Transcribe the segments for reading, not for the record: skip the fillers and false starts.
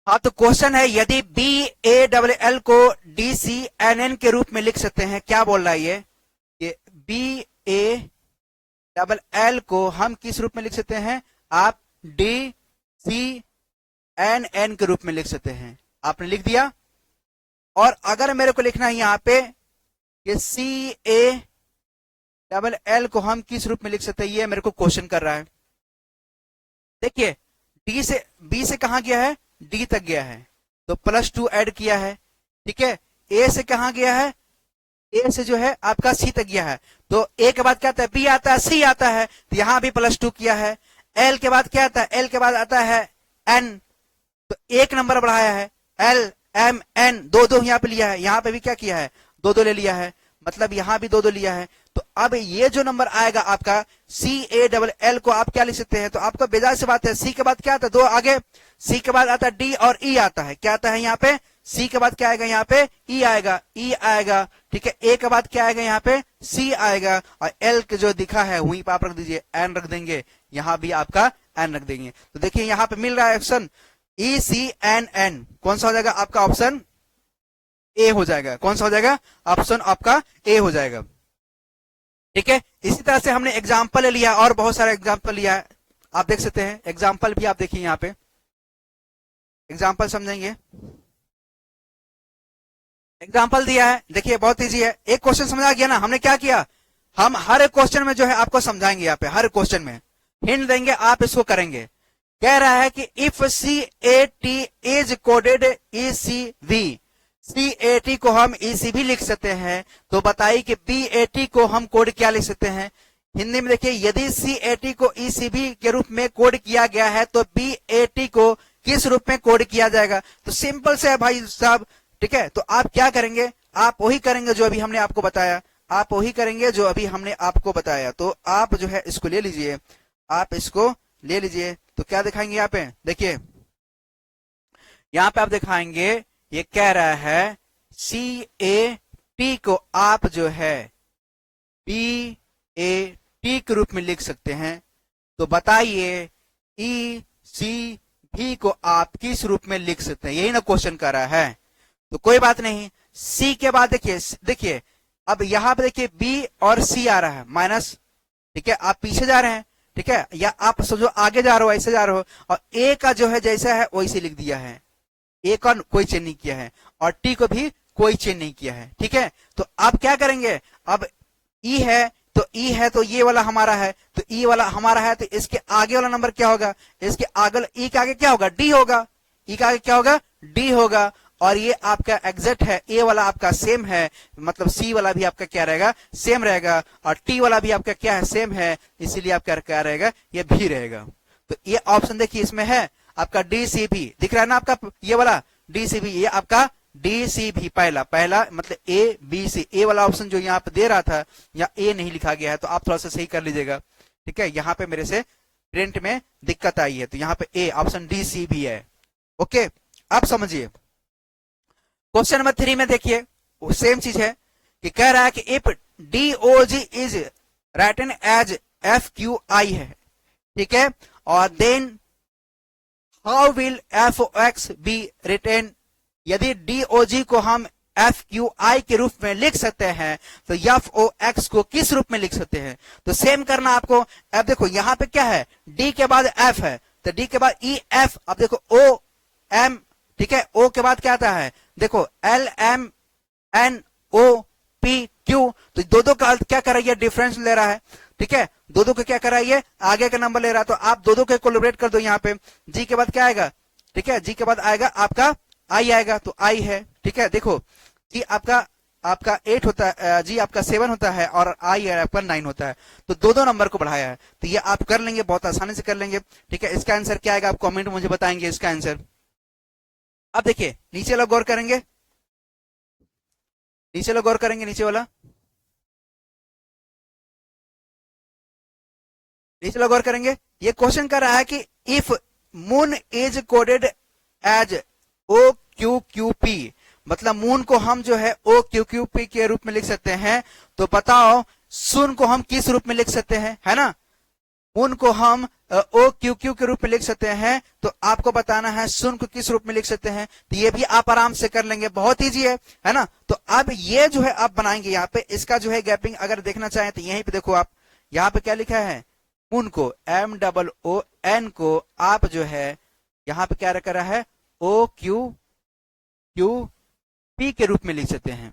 हाँ, तो क्वेश्चन है यदि BALL को DCNN के रूप में लिख सकते हैं, क्या बोल रहा है ये BALL को हम किस रूप में लिख सकते हैं, आप DCNN के रूप में लिख सकते हैं। आपने लिख दिया। और अगर मेरे को लिखना है यहाँ पे कि CALL को हम किस रूप में लिख सकते हैं, ये मेरे को क्वेश्चन कर रहा है। देखिए B से कहां गया है, D तक गया है, तो +2 ऐड किया है। ठीक है, A से कहां गया है, A से जो है आपका C तक गया है, तो A के बाद क्या आता है, B आता है, C आता है, तो यहां भी +2 किया है। L के बाद क्या आता है, L के बाद आता है N, तो 1 नंबर बढ़ाया है, L M N, 2 यहाँ पे लिया है, यहाँ पे भी क्या किया है, 2 ले लिया है, मतलब यहां भी 2 लिया है। तो अब ये जो नंबर आएगा आपका CALL को आप क्या लिख सकते हैं, तो आपको बेजार से बात है, C के बाद क्या आता है, 2 आगे, C के बाद आता है D और E आता है, क्या आता है यहाँ पे, C के बाद क्या आएगा, यहाँ पे E आएगा, E आएगा। ठीक है, A के बाद क्या आएगा, यहाँ पे C आएगा, और L के जो दिखा है वहीं पर आप रख दीजिए, N रख देंगे, यहाँ भी आपका N रख देंगे। तो देखिए यहाँ पे मिल रहा है ऑप्शन ECNN, कौन सा हो जाएगा आपका, ऑप्शन ए हो जाएगा। कौन सा हो जाएगा, ऑप्शन आपका ए हो जाएगा। ठीक है, इसी तरह से हमने एग्जाम्पल ले लिया और बहुत सारे एग्जाम्पल लिया है, आप देख सकते हैं। एग्जाम्पल भी आप देखिए, यहाँ पे एग्जाम्पल समझेंगे, एग्जाम्पल दिया है, देखिए बहुत इजी है। एक क्वेश्चन समझ आ गया ना, हमने क्या किया, हम हर एक क्वेश्चन में जो है आपको समझाएंगे, यहाँ पे हर क्वेश्चन में हिंट देंगे, आप इसको करेंगे। कह रहा है कि if CAT is coded ECV, CAT को हम ECV लिख सकते हैं, तो बताइए कि BAT को हम कोड क्या लिख सकते हैं। हिंदी में देखिए, यदि CAT को ECV के रूप में कोड किया गया है तो BAT को किस रूप में कोड किया जाएगा। तो सिंपल से है भाई साहब। ठीक है, तो आप क्या करेंगे, आप वही करेंगे जो अभी हमने आपको बताया, आप वही करेंगे जो अभी हमने आपको बताया। तो आप जो है इसको ले लीजिए, आप इसको ले लीजिए। तो क्या दिखाएंगे यहाँ पे, देखिए यहाँ पे आप दिखाएंगे, ये कह रहा है CAT को आप जो है BAT के रूप में लिख सकते हैं, तो बताइए ECV को आप किस रूप में लिख सकते हैं, यही ना क्वेश्चन कर रहा है। तो कोई बात नहीं, C के बाद देखिए अब यहाँ पे देखिए B और C आ रहा है माइनस। ठीक है, आप पीछे जा रहे हैं, ठीक है, या आप समझो आगे जा रहे हो, ऐसे जा रहे हो, और A का जो है जैसा है वैसे लिख दिया है, A का कोई चेंज नहीं किया है और T को भी कोई चेंज नहीं किया है। ठीक है, तो आप क्या करेंगे, अब E है तो ये वाला हमारा है, तो E वाला हमारा है, तो इसके आगे वाला नंबर क्या होगा, इसके आगे E के आगे क्या होगा, D होगा, E के आगे क्या होगा, D होगा। और ये आपका एग्जैक्ट है, A वाला आपका सेम है, मतलब C वाला भी आपका क्या रहेगा, सेम रहेगा, और T वाला भी आपका क्या है, सेम है, इसीलिए आपका क्या रहेगा, ये भी रहेगा। तो ये ऑप्शन देखिए इसमें है आपका DCB, दिख रहा है ना आपका ये वाला DCB, ये आपका DCB पहला मतलब ABC, ए वाला ऑप्शन जो यहाँ पे दे रहा था, यहाँ A नहीं लिखा गया है, तो आप थोड़ा सा सही कर लीजिएगा। ठीक है, यहाँ पे मेरे से प्रिंट में दिक्कत आई है, तो यहाँ पे A ऑप्शन DCB है। ओके, अब समझिए क्वेश्चन नंबर 3 में देखिए सेम चीज है कि कह रहा है कि if DOG is written as FQI है, ठीक है, और then how will FOX be written. यदि DOG को हम FQI के रूप में लिख सकते हैं तो FOX को किस रूप में लिख सकते हैं। तो सेम करना आपको। अब देखो यहाँ पे क्या है, D के बाद F है, तो D के बाद EF, अब देखो OM, ठीक है, O के बाद क्या आता है, देखो LMNOPQ, तो दो का क्या कर रही है, डिफरेंस ले रहा है। ठीक है, दो को क्या कर रहा है, ये आगे का नंबर ले रहा है, तो आप दो को कोलैबोरेट कर दो यहाँ पे। G के बाद क्या आएगा, ठीक है, G के बाद आएगा आपका I आएगा, तो I है। ठीक है, देखो G आपका 8 होता है, G आपका 7 होता है और I आपका 9 होता है, तो दो नंबर को बढ़ाया है। तो ये आप कर लेंगे, बहुत आसानी से कर लेंगे। ठीक है, इसका आंसर क्या आएगा, आप कमेंट में मुझे बताएंगे इसका आंसर। अब देखिए नीचे वाला गौर करेंगे, नीचे वाला गौर करेंगे, नीचे वाला गौर करेंगे। ये क्वेश्चन कर रहा है कि if moon is coded as OQQP, मतलब मून को हम जो है OQQP के रूप में लिख सकते हैं, तो बताओ सुन को हम किस रूप में लिख सकते हैं, है ना। मून को हम ओ क्यू क्यू के रूप में लिख सकते हैं, तो आपको बताना है सुन को किस रूप में लिख सकते हैं, तो ये भी आप आराम से कर लेंगे, बहुत ईजी है ना। तो अब ये जो है आप बनाएंगे यहाँ पे, इसका जो है गैपिंग अगर देखना चाहें तो यहीं पे देखो आप, यहाँ पे क्या लिखा है, मून को MOON को आप जो है यहाँ पे क्या कर रहा है, OQQP के रूप में लिख सकते हैं।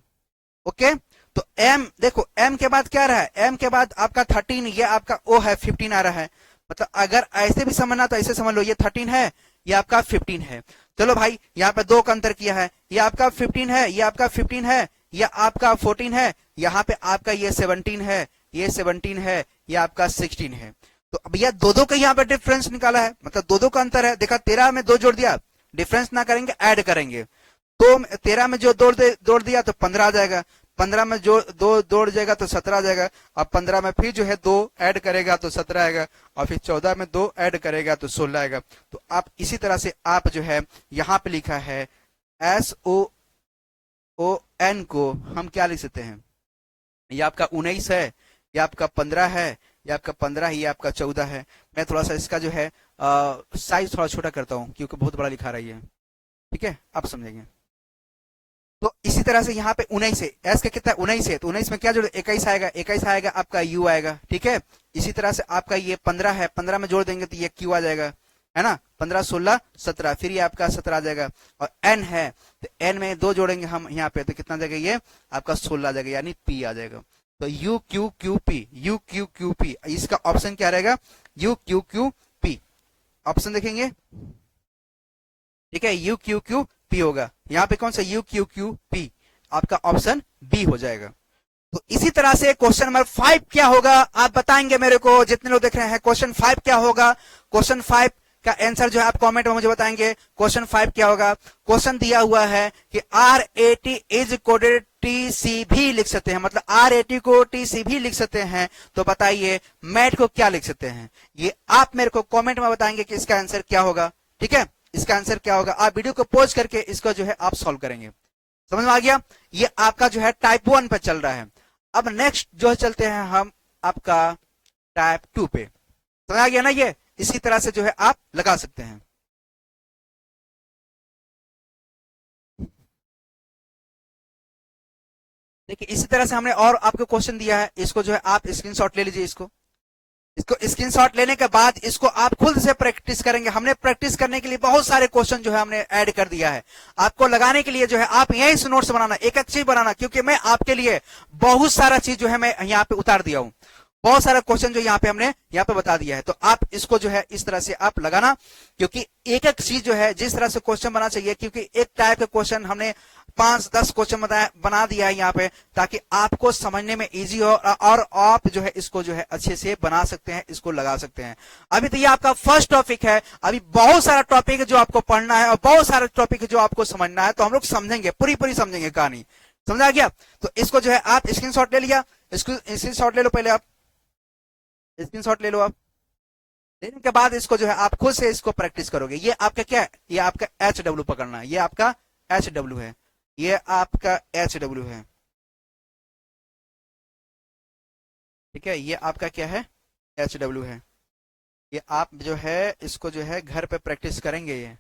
ओके, तो M देखो, M के बाद क्या रहा है, M के बाद आपका 13, ये आपका O है, 15 आ रहा है, मतलब अगर ऐसे भी समझना तो ऐसे समझ लो, ये 13 है, ये आपका 15 है। चलो भाई, यहाँ पे 2 का अंतर किया है, ये आपका 15 है, ये आपका 15 है, ये आपका 14 है, यहाँ पे आपका ये 17 है, ये 17 है, ये आपका 16 है। तो अब यह दो का यहाँ पे डिफरेंस निकाला है, मतलब दो का अंतर है। देखा, 13 में 2 जोड़ दिया, डिफरेंस ना करेंगे, ऐड करेंगे, तो 13 में जो जोड़ दिया तो 15 आ जाएगा, 15 में जो 2 जोड़ जाएगा तो 17 आ जाएगा, अब 15 में फिर जो है 2 ऐड करेगा तो 17 आएगा, और फिर 14 में 2 ऐड करेगा तो 16 आएगा। तो आप इसी तरह से आप जो है यहाँ पे लिखा है SOON को हम क्या लिख सकते हैं, ये आपका 19 है, ये आपका 15 है, ये आपका 15 है, ये आपका 14 है। मैं थोड़ा सा इसका जो है साइज थोड़ा छोटा करता हूँ क्योंकि बहुत बड़ा लिखा रही है, ठीक है, आप समझेंगे। तो इसी तरह से यहाँ पे 19 है, एस का कितना 19 है, तो 19 में क्या जोड़ 21 आएगा, 21 आएगा आपका यू आएगा, ठीक है। इसी तरह से आपका ये 15 है, 15 में जोड़ देंगे तो ये क्यू आ जाएगा, है ना, 15 16 17, फिर ये आपका 17 आ जाएगा। और एन है, तो एन में 2 जोड़ेंगे हम यहाँ पे, तो कितना आ जाएगा, ये आपका 16 आ जाएगा, यानी पी आ जाएगा। तो यू क्यू क्यू पी, इसका ऑप्शन क्या रहेगा, you Q Q P, option देखेंगे, ठीक है, यू क्यू क्यू पी होगा। यहाँ पे कौन सा, यू क्यू क्यू पी, आपका ऑप्शन बी हो जाएगा। तो इसी तरह से क्वेश्चन नंबर 5 क्या होगा, आप बताएंगे मेरे को, जितने लोग देख रहे हैं, क्वेश्चन 5 क्या होगा। क्वेश्चन 5 का आंसर जो है आप कमेंट में मुझे बताएंगे, क्वेश्चन 5 क्या होगा। क्वेश्चन दिया हुआ है कि RAT इज कोडेड TC भी लिख सकते हैं, मतलब RAT को TC भी लिख सकते हैं, तो बताइए मैट को क्या लिख सकते हैं, ये आप मेरे को कमेंट में बताएंगे कि इसका आंसर क्या होगा, ठीक है, इसका आंसर क्या होगा। आप वीडियो को पॉज करके इसको जो है आप सॉल्व करेंगे, समझ में आ गया। ये आपका जो है टाइप 1 पे चल रहा है। अब नेक्स्ट जो है चलते हैं हम आपका टाइप 2 पे, समझ आ गया ना। ये इसी तरह से जो है आप लगा सकते हैं। देखिए, इसी तरह से हमने और आपको क्वेश्चन दिया है, इसको जो है आप स्क्रीनशॉट ले लीजिए, इसको स्क्रीनशॉट लेने के बाद इसको आप खुद से प्रैक्टिस करेंगे। हमने प्रैक्टिस करने के लिए बहुत सारे क्वेश्चन जो है हमने ऐड कर दिया है, आपको लगाने के लिए जो है आप यहीं से नोट्स बनाना, एक एक चीज बनाना, क्योंकि मैं आपके लिए बहुत सारा चीज जो है मैं यहाँ पे उतार दिया हूँ, बहुत सारा क्वेश्चन जो यहाँ पे हमने यहाँ पे बता दिया है। तो आप इसको जो है इस तरह से आप लगाना, क्योंकि एक एक चीज जो है जिस तरह से क्वेश्चन बना चाहिए, क्योंकि एक टाइप का क्वेश्चन हमने 5-10 क्वेश्चन बना दिया है यहाँ पे, ताकि आपको समझने में इजी हो और आप जो है इसको जो है अच्छे से बना सकते हैं, इसको लगा सकते हैं। अभी तो ये आपका फर्स्ट टॉपिक है, अभी बहुत सारा टॉपिक है जो आपको पढ़ना है और बहुत सारा टॉपिक है जो आपको समझना है, तो हम लोग समझेंगे, पूरी समझेंगे कहानी, समझा गया। तो इसको जो है आप स्क्रीनशॉट ले लिया, इसको स्क्रीनशॉट ले लो, पहले आप स्क्रीनशॉट ले लो। आप लेने के बाद इसको जो है आप खुद से इसको प्रैक्टिस करोगे। ये आपका क्या है, ये आपका HW पकड़ना है, ये आपका HW है, ये आपका HW है, ठीक है, ये आपका क्या है, HW है। ये आप जो है इसको जो है घर पे प्रैक्टिस करेंगे, ये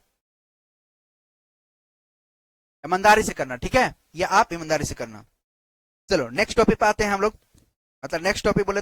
ईमानदारी से करना, ठीक है, ये आप ईमानदारी से करना। चलो नेक्स्ट टॉपिक पे आते हैं हम लोग, मतलब नेक्स्ट टॉपिक बोले